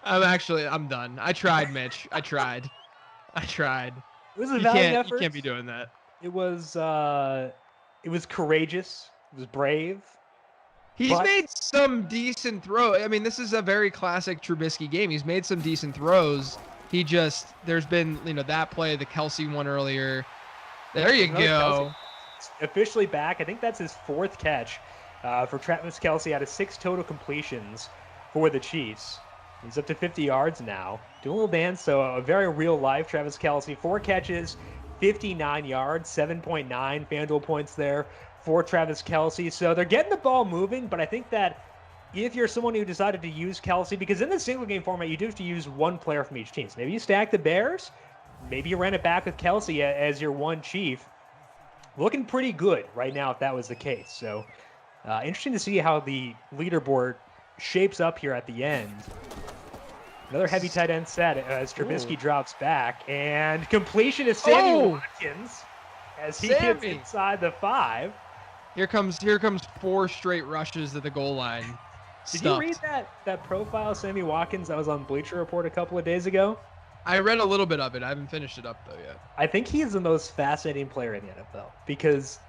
I'm done. I tried, Mitch. I tried. It was a valiant effort. You can't be doing that. It was courageous. It was brave. He's made some decent throws. I mean, this is a very classic Trubisky game. He's made some decent throws. There's been, that play, the Kelce one earlier. There you go. Officially back. I think that's his 4th catch for Travis Kelce out of 6 total completions for the Chiefs. He's up to 50 yards now. Doing a little dance. So a very real life Travis Kelce. 4 catches. 59 yards, 7.9 FanDuel points there for Travis Kelce. So they're getting the ball moving, but I think that if you're someone who decided to use Kelce, because in the single game format, you do have to use one player from each team. So maybe you stack the Bears, maybe you ran it back with Kelce as your one chief. Looking pretty good right now if that was the case. So interesting to see how the leaderboard shapes up here at the end. Another heavy tight end set as Trubisky drops back, and completion is Sammy Watkins as he gets inside the 5. Here comes 4 straight rushes at the goal line. Did you read that profile of Sammy Watkins that was on Bleacher Report a couple of days ago? I read a little bit of it. I haven't finished it up though yet. I think he is the most fascinating player in the NFL because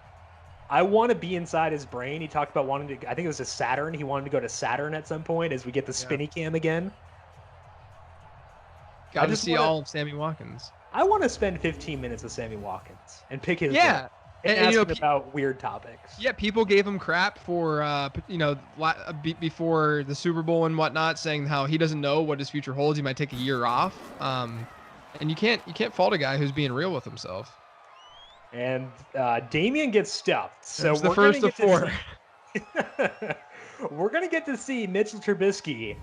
I want to be inside his brain. He talked about wanting to. I think it was a Saturn. He wanted to go to Saturn at some point as we get the spinny cam again. Got to see all of Sammy Watkins. I want to spend 15 minutes with Sammy Watkins and pick his brain and ask him about weird topics. Yeah, people gave him crap for before the Super Bowl and whatnot, saying how he doesn't know what his future holds. He might take a year off. And you can't fault a guy who's being real with himself. And Damian gets stuffed. So we're the first of 4. We're gonna get to see Mitchell Trubisky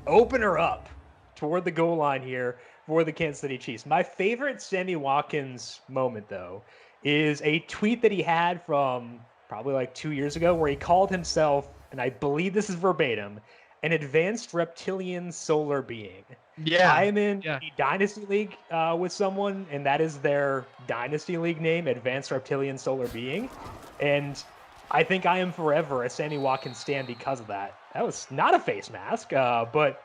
open her up toward the goal line here for the Kansas City Chiefs. My favorite Sammy Watkins moment, though, is a tweet that he had from probably like 2 years ago where he called himself, and I believe this is verbatim, an advanced reptilian solar being. Yeah. I am in a Dynasty League with someone, and that is their Dynasty League name, Advanced Reptilian Solar Being. And I think I am forever a Sammy Watkins stan because of that. That was not a face mask, but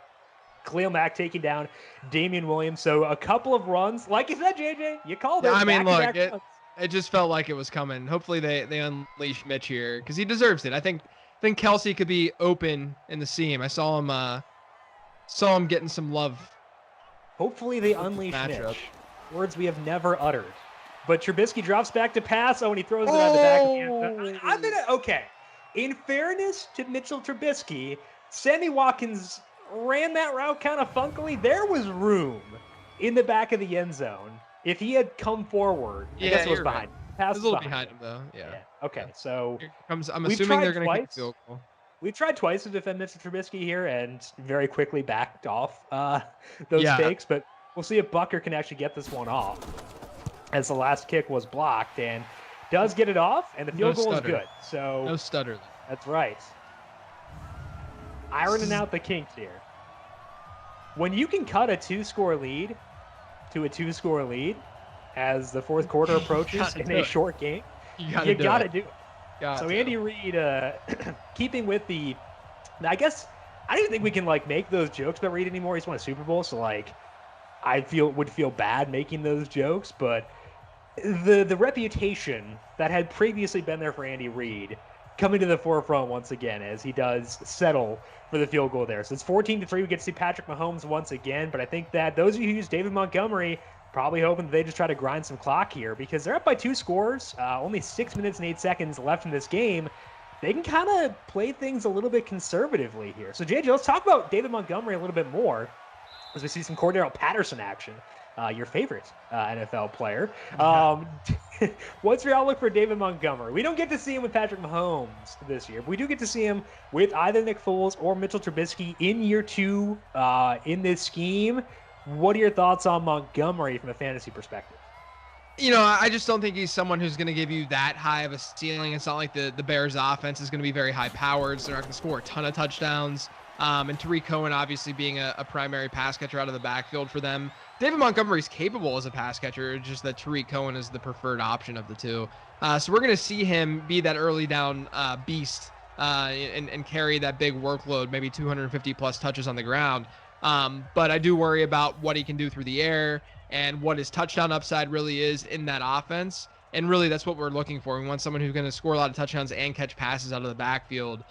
Khalil Mack taking down Damian Williams. So a couple of runs. Like you said, JJ, you called it. I mean, look, it just felt like it was coming. Hopefully they unleash Mitch here because he deserves it. I think Kelce could be open in the seam. I saw him getting some love. Hopefully they unleash Mitch. Words we have never uttered. But Trubisky drops back to pass. And he throws it out the back of the end zone. Okay. In fairness to Mitchell Trubisky, Sammy Watkins ran that route kind of funkily. There was room in the back of the end zone. If he had come forward, I guess it was behind. Pass was a little behind him, though. Yeah. Okay, so I'm assuming they're going to kick the field goal. We've tried twice to defend Mitchell Trubisky here and very quickly backed off those takes, but we'll see if Bucker can actually get this one off as the last kick was blocked and does get it off, and the field goal is good. So no stutter. That's right. Ironing out the kinks here. When you can cut a 2-score lead to a 2-score lead as the fourth quarter approaches in a short game, you got to do it. So Andy Reid, keeping with the, I guess, I don't even think we can make those jokes about Reid anymore. He's won a Super Bowl, so I would feel bad making those jokes, but the reputation that had previously been there for Andy Reid coming to the forefront once again as he does settle for the field goal there. So it's 14-3. We get to see Patrick Mahomes once again, but I think that those of you who use David Montgomery probably hoping that they just try to grind some clock here because they're up by 2 scores, only 6 minutes and 8 seconds left in this game. They can kind of play things a little bit conservatively here. So, JJ, let's talk about David Montgomery a little bit more as we see some Cordero Patterson action, your favorite NFL player. What's your outlook for David Montgomery? We don't get to see him with Patrick Mahomes this year, but we do get to see him with either Nick Foles or Mitchell Trubisky in year 2 in this scheme. What are your thoughts on Montgomery from a fantasy perspective? I just don't think he's someone who's going to give you that high of a ceiling. It's not like the Bears offense is going to be very high powered, so they're not going to score a ton of touchdowns. And Tariq Cohen obviously being a primary pass catcher out of the backfield for them. David Montgomery's capable as a pass catcher, just that Tariq Cohen is the preferred option of the two. So we're going to see him be that early down beast and carry that big workload, maybe 250 plus touches on the ground. But I do worry about what he can do through the air and what his touchdown upside really is in that offense. And really, that's what we're looking for. We want someone who's going to score a lot of touchdowns and catch passes out of the backfield.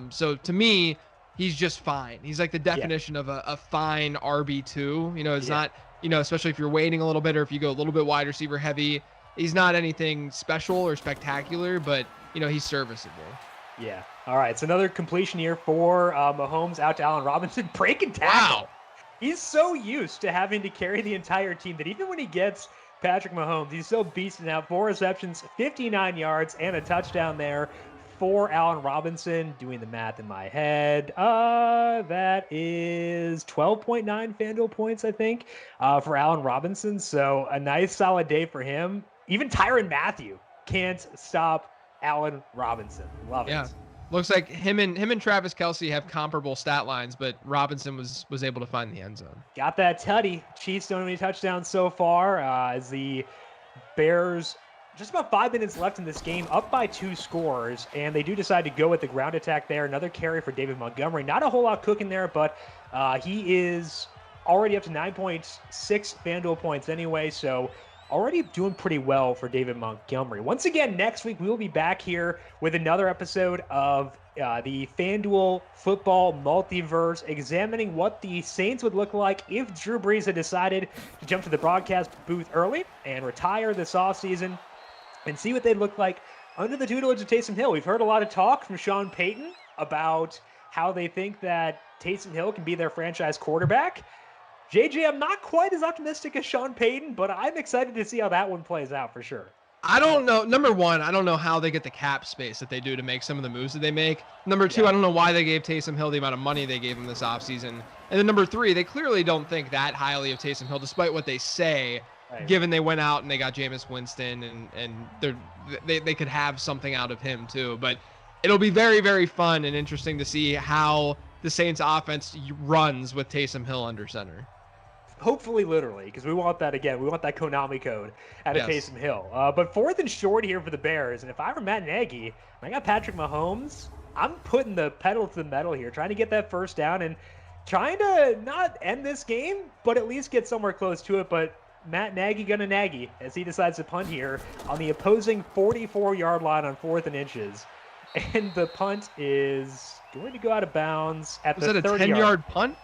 So to me, he's just fine. He's like the definition of a fine RB2. It's not, especially if you're waiting a little bit or if you go a little bit wide receiver heavy, he's not anything special or spectacular, but, he's serviceable. Yeah. All right. So another completion here for Mahomes out to Allen Robinson. Breaking tackle. Wow. He's so used to having to carry the entire team that even when he gets Patrick Mahomes, he's so beasting out. 4 receptions, 59 yards, and a touchdown there for Allen Robinson. Doing the math in my head. That is 12.9 FanDuel points, I think, for Allen Robinson. So a nice solid day for him. Even Tyrann Mathieu can't stop Allen Robinson. Love it. Looks like him and Travis Kelce have comparable stat lines, but Robinson was able to find the end zone. Got that tutty. Chiefs don't have any touchdowns so far as the Bears, just about 5 minutes left in this game, up by 2 scores, and they do decide to go with the ground attack there. Another carry for David Montgomery. Not a whole lot cooking there, but he is already up to 9.6 FanDuel points anyway, so already doing pretty well for David Montgomery. Once again, next week, we will be back here with another episode of the FanDuel Football Multiverse, examining what the Saints would look like if Drew Brees had decided to jump to the broadcast booth early and retire this offseason, and see what they'd look like under the tutelage of Taysom Hill. We've heard a lot of talk from Sean Payton about how they think that Taysom Hill can be their franchise quarterback. JJ, I'm not quite as optimistic as Sean Payton, but I'm excited to see how that one plays out for sure. I don't know. Number one, I don't know how they get the cap space that they do to make some of the moves that they make. Number two, I don't know why they gave Taysom Hill the amount of money they gave him this offseason. And then number three, they clearly don't think that highly of Taysom Hill, despite what they say, given they went out and they got Jameis Winston and they could have something out of him too. But it'll be very, very fun and interesting to see how the Saints offense runs with Taysom Hill under center. Hopefully, literally, because we want that again. We want that Konami code out of Taysom Hill. But 4th and short here for the Bears. And if I were Matt Nagy, and I got Patrick Mahomes, I'm putting the pedal to the metal here, trying to get that first down and trying to not end this game, but at least get somewhere close to it. But Matt Nagy gonna Nagy as he decides to punt here on the opposing 44-yard line on 4th and inches. And the punt is going to go out of bounds at the 30-yard. Was that a 10-yard punt?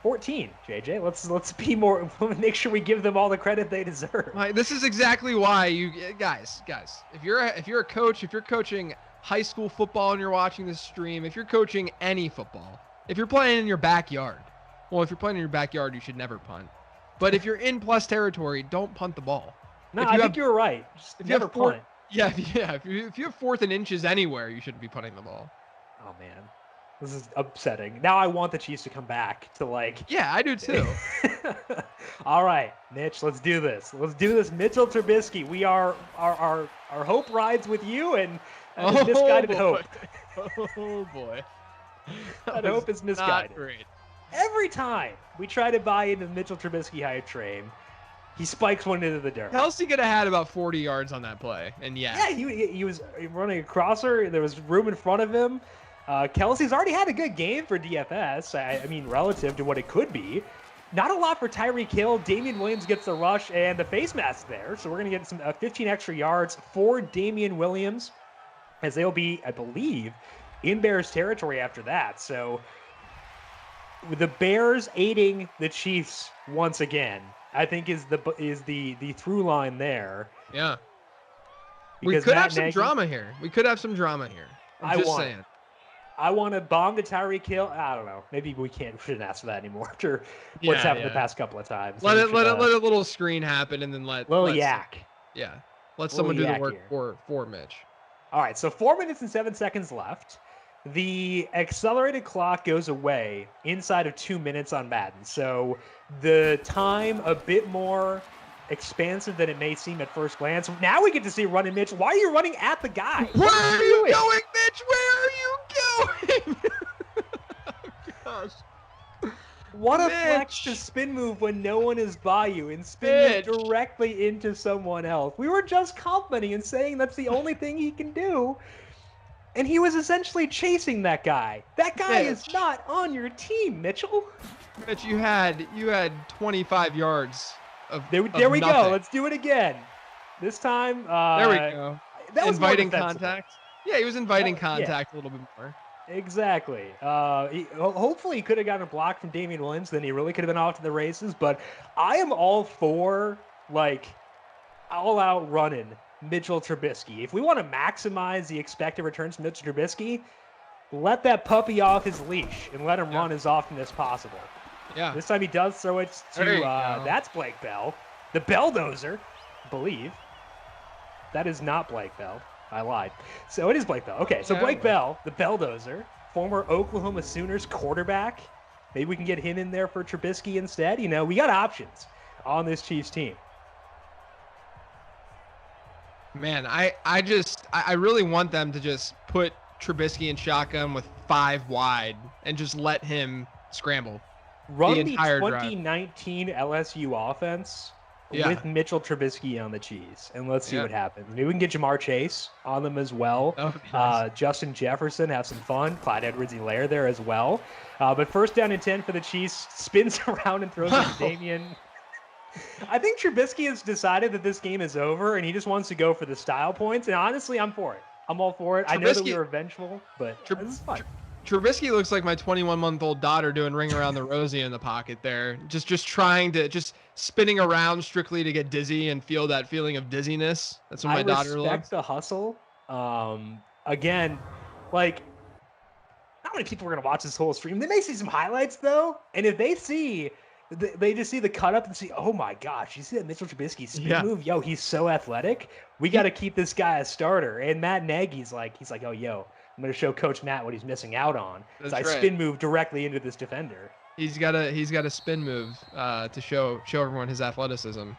14, JJ. Let's be more. Make sure we give them all the credit they deserve. This is exactly why you guys. If you're a coach, if you're coaching high school football and you're watching this stream, if you're coaching any football, if you're playing in your backyard, if you're playing in your backyard, you should never punt. But if you're in plus territory, don't punt the ball. No, I think you're right. Just never punt. Yeah. If you have 4th and inches anywhere, you shouldn't be punting the ball. Oh man. This is upsetting. Now I want the Chiefs to come back to Yeah, I do too. All right, Mitch, let's do this. Mitchell Trubisky. We are our hope rides with you and misguided hope. Oh boy. That hope is misguided. Not great. Every time we try to buy into the Mitchell Trubisky hype train, he spikes one into the dirt. Kelce could have had about 40 yards on that play, and he was running a crosser. There was room in front of him. Kelce's already had a good game for DFS. I mean, relative to what it could be. Not a lot for Tyreek Hill. Damian Williams gets the rush and the face mask there. So we're going to get some 15 extra yards for Damian Williams as they'll be, I believe, in Bears territory after that. So with the Bears aiding the Chiefs once again, I think is the through line there. Yeah. Because we could Matt have some Nagy, drama here. I'm just saying. I want to bomb to Tyreek Hill. I don't know. Maybe we shouldn't ask for that anymore after what's happened the past couple of times. Let a little screen happen and then let yak. Yeah. Let someone do the work for Mitch. All right. So 4 minutes and 7 seconds left. The accelerated clock goes away inside of 2 minutes on Madden. So the time a bit more expansive than it may seem at first glance. Now we get to see running Mitch. Why are you running at the guy? Where are you going, Mitch? Where are you going? Oh, gosh. What a flex to spin move when no one is by you and spin move directly into someone else. We were just complimenting and saying that's the only thing he can do. And he was essentially chasing that guy. That guy is not on your team, Mitchell. Mitch, you had 25 yards. There we go. Let's do it again. This time. There we go. That was inviting contact. Yeah, he was inviting contact a little bit more. Exactly. Hopefully he could have gotten a block from Damian Williams. Then he really could have been off to the races. But I am all for all-out running Mitchell Trubisky. If we want to maximize the expected returns from Mitchell Trubisky, let that puppy off his leash and let him run as often as possible. Yeah. This time he does throw it to, that's Blake Bell, the Belldozer, I believe. That is not Blake Bell. I lied. So it is Blake Bell. Okay, so Blake Bell, the Belldozer, former Oklahoma Sooners quarterback. Maybe we can get him in there for Trubisky instead. You know, we got options on this Chiefs team. Man, I really want them to just put Trubisky in shotgun with 5 wide and just let him scramble. Run the 2019 LSU offense with Mitchell Trubisky on the cheese, and let's see what happens. Maybe we can get Jamar Chase on them as well. Nice. Justin Jefferson, have some fun. Clyde Edwards-Helaire there as well. But first down and 10 for the Chiefs. Spins around and throws it to Damian. I think Trubisky has decided that this game is over, and he just wants to go for the style points. And honestly, I'm for it. I'm all for it. I know that we were vengeful, but this is fun. Trubisky looks like my 21-month-old daughter doing ring around the rosy in the pocket there. Just spinning around strictly to get dizzy and feel that feeling of dizziness. That's what my daughter loves. I respect the hustle. Again, not many people are going to watch this whole stream. They may see some highlights, though. And if they just see the cut up and see, oh my gosh, you see that Mitchell Trubisky spin move? Yo, he's so athletic. We got to keep this guy a starter. And Matt Nagy's like, oh, yo, I'm going to show Coach Matt what he's missing out on. So I spin move directly into this defender. He's got a spin move to show everyone his athleticism.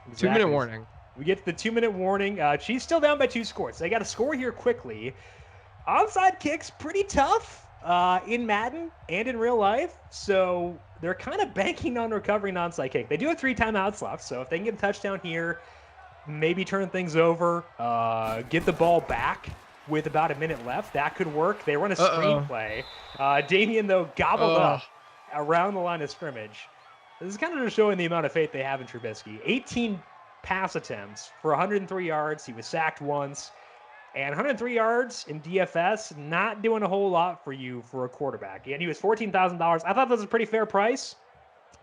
Exactly. 2-minute warning. We get to the 2-minute warning. Chiefs still down by 2 scores. They got to score here quickly. Onside kicks, pretty tough in Madden and in real life. So they're kind of banking on recovering an onside kick. They do have 3 timeouts left. So if they can get a touchdown here, maybe turn things over, get the ball back with about a minute left, that could work. They run a screenplay. Damian, though, gobbled up around the line of scrimmage. This is kind of just showing the amount of faith they have in Trubisky. 18 pass attempts for 103 yards. He was sacked once. And 103 yards in DFS, not doing a whole lot for you for a quarterback. And he was $14,000. I thought that was a pretty fair price,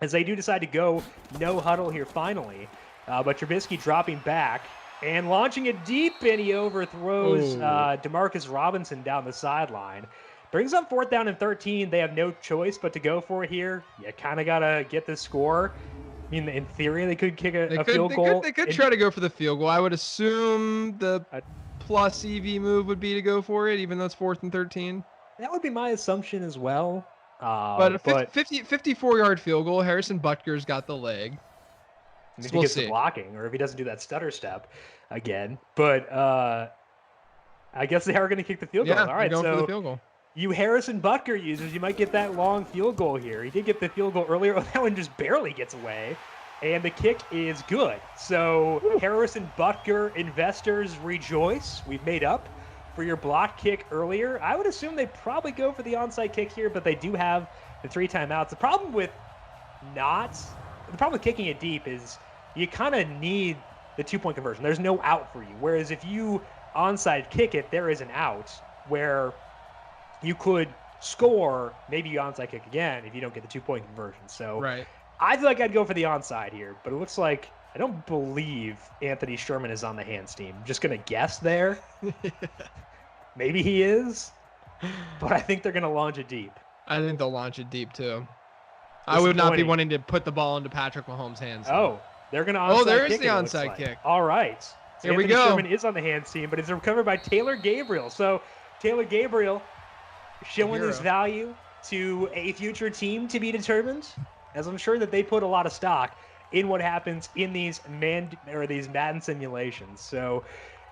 as they do decide to go no huddle here finally. But Trubisky dropping back and launching it deep, and he overthrows Demarcus Robinson down the sideline. Brings up 4th down and 13. They have no choice but to go for it here. You kind of got to get the score. I mean, in theory, they could kick a field goal. They could try to go for the field goal. I would assume the plus EV move would be to go for it, even though it's 4th and 13. That would be my assumption as well. But a 54-yard field goal, Harrison Butker's got the leg. If he gets the blocking, or if he doesn't do that stutter step again. But I guess they are going to kick the field goal. All right, going for the field goal. You Harrison Butker users, you might get that long field goal here. He did get the field goal earlier. That one just barely gets away. And the kick is good. So Harrison Butker investors rejoice. We've made up for your block kick earlier. I would assume they probably go for the onside kick here, but they do have the 3 timeouts. The problem with kicking it deep is you kind of need the 2-point conversion. There's no out for you. Whereas if you onside kick it, there is an out where you could score, maybe you onside kick again if you don't get the 2-point conversion. So Right. I feel like I'd go for the onside here, but it looks like I don't believe Anthony Sherman is on the hands team. Just going to guess there. Maybe he is, but I think they're going to launch it deep. I think they'll launch it deep too. I would not be wanting to put the ball into Patrick Mahomes' hands. Oh, they're going to onside kick. Oh, there is the onside kick. All right. So Here Anthony we go. Sherman is on the hands team, but it's recovered by Taylor Gabriel. So Taylor Gabriel showing his value to a future team to be determined, as I'm sure that they put a lot of stock in what happens in these Madden simulations. So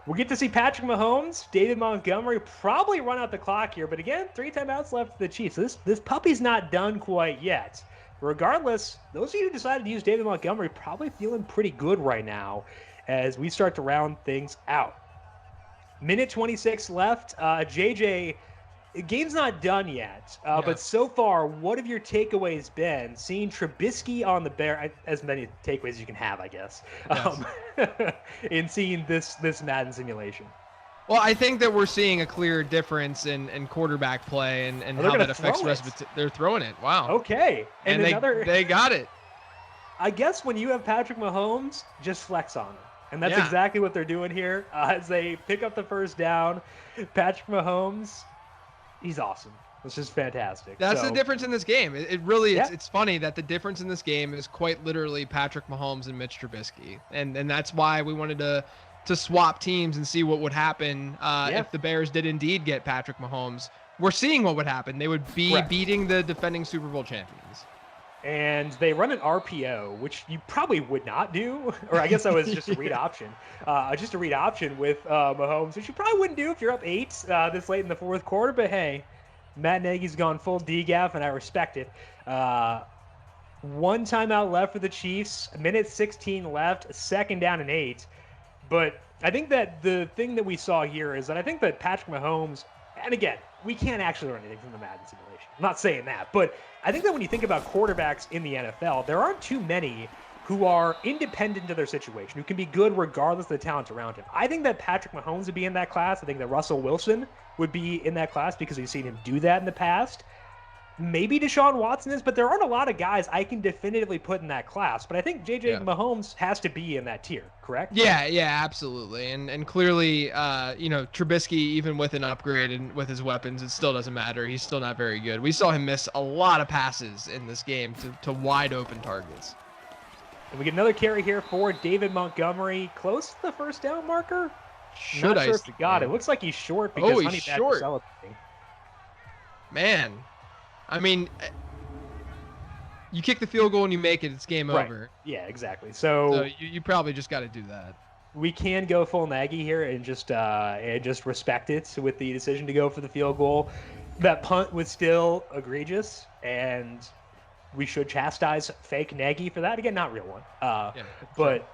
we'll get to see Patrick Mahomes, David Montgomery probably run out the clock here. But again, 3 timeouts left for the Chiefs. This puppy's not done quite yet. Regardless, those of you who decided to use David Montgomery probably feeling pretty good right now as we start to round things out. Minute 26 left. JJ, the game's not done yet, but so far, what have your takeaways been? Seeing Trubisky on the Bears, as many takeaways as you can have, I guess, in seeing this Madden simulation. Well, I think that we're seeing a clear difference in quarterback play and how that affects the rest of it. They're throwing it. Wow. Okay. And they got it. I guess when you have Patrick Mahomes, just flex on him. And that's exactly what they're doing here as they pick up the first down. Patrick Mahomes, he's awesome. It's just fantastic. That's the difference in this game. It really is. It's funny that the difference in this game is quite literally Patrick Mahomes and Mitch Trubisky. And that's why we wanted to swap teams and see what would happen if the Bears did indeed get Patrick Mahomes. We're seeing what would happen. They would be beating the defending Super Bowl champions. And they run an RPO, which you probably would not do. Or I guess that was just a read option. Just a read option with Mahomes, which you probably wouldn't do if you're up 8 this late in the fourth quarter. But hey, Matt Nagy's gone full DGAF, and I respect it. 1 timeout left for the Chiefs. 1:16 left. 2nd down and 8. But I think that the thing that we saw here is that I think that Patrick Mahomes, and again, we can't actually learn anything from the Madden simulation. I'm not saying that, but I think that when you think about quarterbacks in the NFL, there aren't too many who are independent of their situation, who can be good regardless of the talent around him. I think that Patrick Mahomes would be in that class. I think that Russell Wilson would be in that class because we've seen him do that in the past. Maybe Deshaun Watson is, but there aren't a lot of guys I can definitively put in that class. But I think JJ Mahomes has to be in that tier, correct? Yeah, absolutely. And clearly, Trubisky, even with an upgrade and with his weapons, it still doesn't matter. He's still not very good. We saw him miss a lot of passes in this game to wide open targets. And we get another carry here for David Montgomery. Close to the first down marker? Not sure if he got it. Looks like he's short because he's short. Celebrating. Man. I mean, you kick the field goal and you make it, it's game over. Yeah, exactly. So you probably just got to do that. We can go full Nagy here and just respect it with the decision to go for the field goal. That punt was still egregious, and we should chastise fake Nagy for that. Again, not real one. But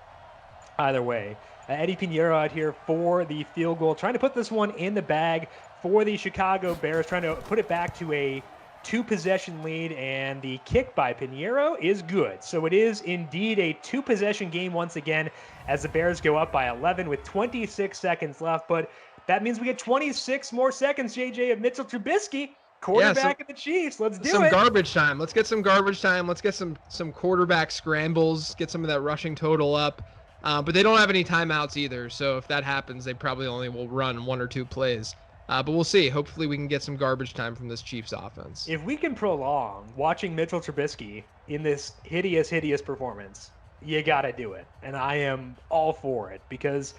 either way, Eddie Pinheiro out here for the field goal, trying to put this one in the bag for the Chicago Bears, trying to put it back to a 2-possession lead, and the kick by Pinheiro is good. So it is indeed a 2-possession game once again as the Bears go up by 11 with 26 seconds left. But that means we get 26 more seconds, JJ, of Mitchell Trubisky, quarterback of the Chiefs. Let's do it. Some garbage time. Let's get some garbage time. Let's get some quarterback scrambles, get some of that rushing total up. But they don't have any timeouts either. So if that happens, they probably only will run 1 or 2 plays. But we'll see. Hopefully we can get some garbage time from this Chiefs offense. If we can prolong watching Mitchell Trubisky in this hideous performance, you got to do it. And I am all for it because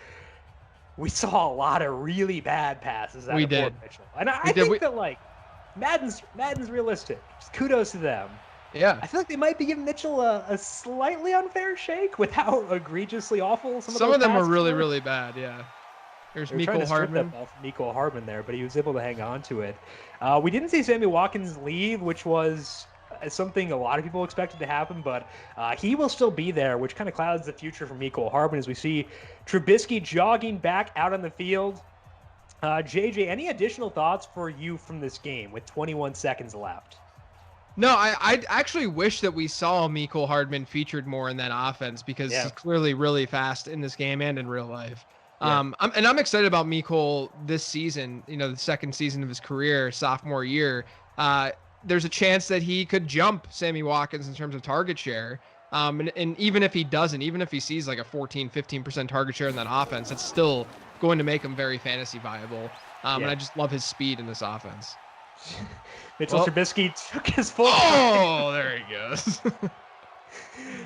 we saw a lot of really bad passes out of Mitchell. And I think that, like, Madden's realistic. Just kudos to them. Yeah. I feel like they might be giving Mitchell a slightly unfair shake with how egregiously awful some of them are really, really bad, yeah. There's Mecole Hardman there, but he was able to hang on to it. We didn't see Sammy Watkins leave, which was something a lot of people expected to happen, but he will still be there, which kind of clouds the future for Mecole Hardman as we see Trubisky jogging back out on the field. JJ, any additional thoughts for you from this game with 21 seconds left? No, I actually wish that we saw Mecole Hardman featured more in that offense because he's clearly really fast in this game and in real life. I'm excited about Mecole this season, the second season of his career, sophomore year. There's a chance that he could jump Sammy Watkins in terms of target share. And even if he doesn't, even if he sees like a 15% target share in that offense, that's still going to make him very fantasy viable. And I just love his speed in this offense. Mitchell Trubisky took his full. Oh, there he goes.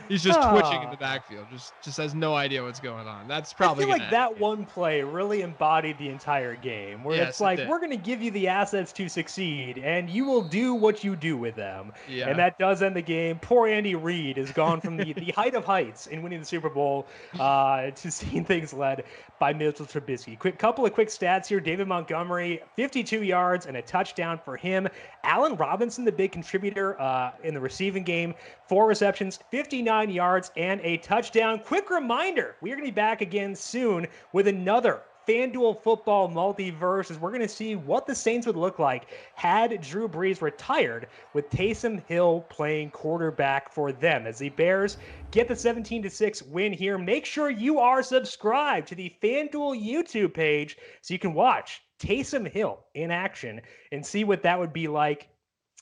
He's just twitching in the backfield. Just has no idea what's going on. That's probably. I feel like that one play really embodied the entire game, where it's like, we're going to give you the assets to succeed, and you will do what you do with them. Yeah. And that does end the game. Poor Andy Reid has gone from the height of heights in winning the Super Bowl to seeing things led by Mitchell Trubisky. Couple of quick stats here. David Montgomery, 52 yards and a touchdown for him. Allen Robinson, the big contributor in the receiving game, 4 receptions, 59 yards, and a touchdown. Quick reminder, we are going to be back again soon with another FanDuel football multiverse, as we're going to see what the Saints would look like had Drew Brees retired, with Taysom Hill playing quarterback for them, as the Bears get the 17-6 win here. Make sure you are subscribed to the FanDuel YouTube page so you can watch Taysom Hill in action and see what that would be like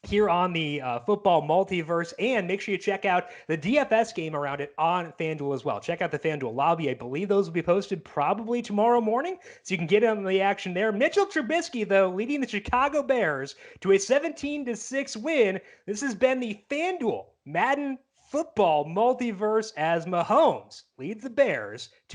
here on the football multiverse. And make sure you check out the DFS game around it on FanDuel as well. Check out the FanDuel lobby. I believe those will be posted probably tomorrow morning, so you can get on the action there. Mitchell Trubisky, though, leading the Chicago Bears to a 17-6 win. This has been the FanDuel Madden football multiverse, as Mahomes leads the Bears to